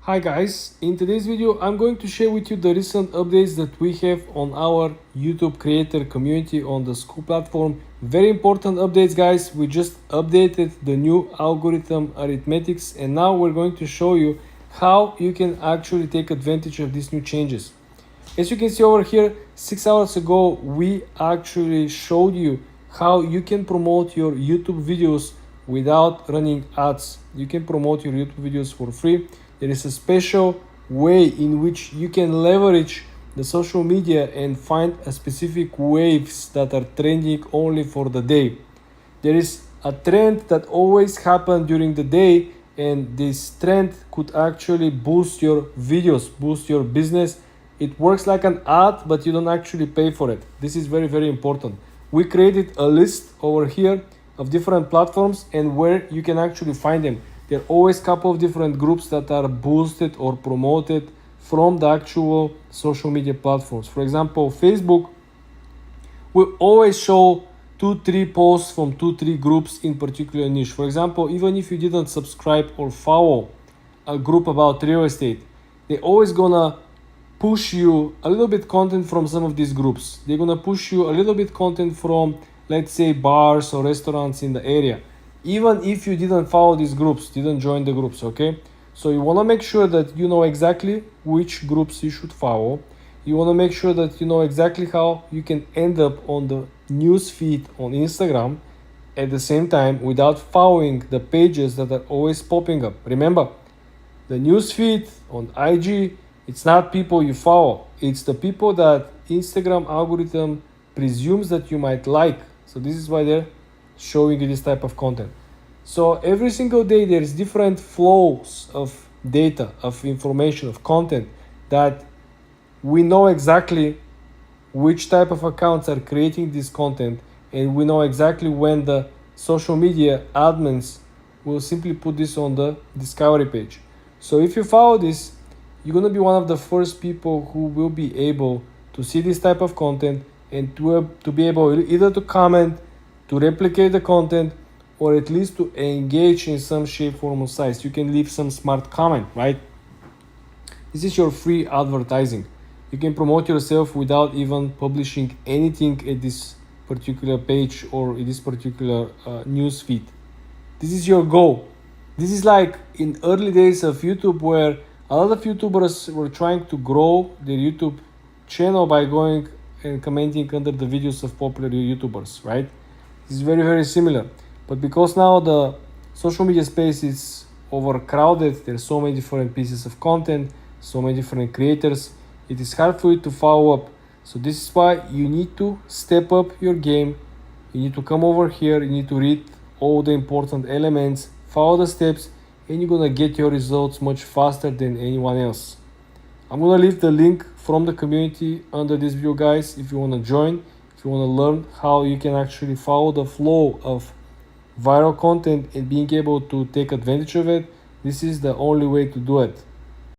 Hi guys, in today's video I'm going to share with you the recent updates that we have on our YouTube creator community on the Skool platform. Very important updates guys, we just updated the new algorithm arithmetics and now we're going to show you how you can actually take advantage of these new changes. As you can see over here, 6 hours ago we actually showed you how you can promote your YouTube videos without running ads. You can promote your YouTube videos for free. There is a special way in which you can leverage the social media and find a specific waves that are trending only for the day. There is a trend that always happens during the day, and this trend could actually boost your videos, boost your business. It works like an ad, but you don't actually pay for it. This is very, very important. We created a list over here of different platforms and where you can actually find them. There are always a couple of different groups that are boosted or promoted from the actual social media platforms. For example, Facebook will always show 2-3 posts from 2-3 groups in particular niche. For example, even if you didn't subscribe or follow a group about real estate, they're always gonna push you a little bit content from some of these groups. They're gonna push you a little bit content from, let's say, bars or restaurants in the area. Even if you didn't follow these groups, didn't join the groups, okay? So you wanna make sure that you know exactly which groups you should follow. You wanna make sure that you know exactly how you can end up on the news feed on Instagram at the same time without following the pages that are always popping up. Remember, the news feed on IG, it's not people you follow. It's the people that Instagram algorithm presumes that you might like. So this is why they're showing you this type of content. So every single day there's different flows of data, of information, of content that we know exactly which type of accounts are creating this content, and we know exactly when the social media admins will simply put this on the discovery page. So if you follow this, you're going to be one of the first people who will be able to see this type of content and to be able either to comment, to replicate the content, or at least to engage in some shape, form, or size. You can leave some smart comment, right? This is your free advertising. You can promote yourself without even publishing anything at this particular page or in this particular news feed. This is your goal. This is like in early days of YouTube, where a lot of YouTubers were trying to grow their YouTube channel by going and commenting under the videos of popular YouTubers, right? This is very, very similar. But because now the social media space is overcrowded, there's so many different pieces of content, so many different creators, it is hard for you to follow up. So this is why you need to step up your game. You need to come over here, you need to read all the important elements, follow the steps, and you're gonna get your results much faster than anyone else. I'm gonna leave the link from the community under this video, guys, if you wanna join, if you wanna learn how you can actually follow the flow of viral content and being able to take advantage of it. This is the only way to do it.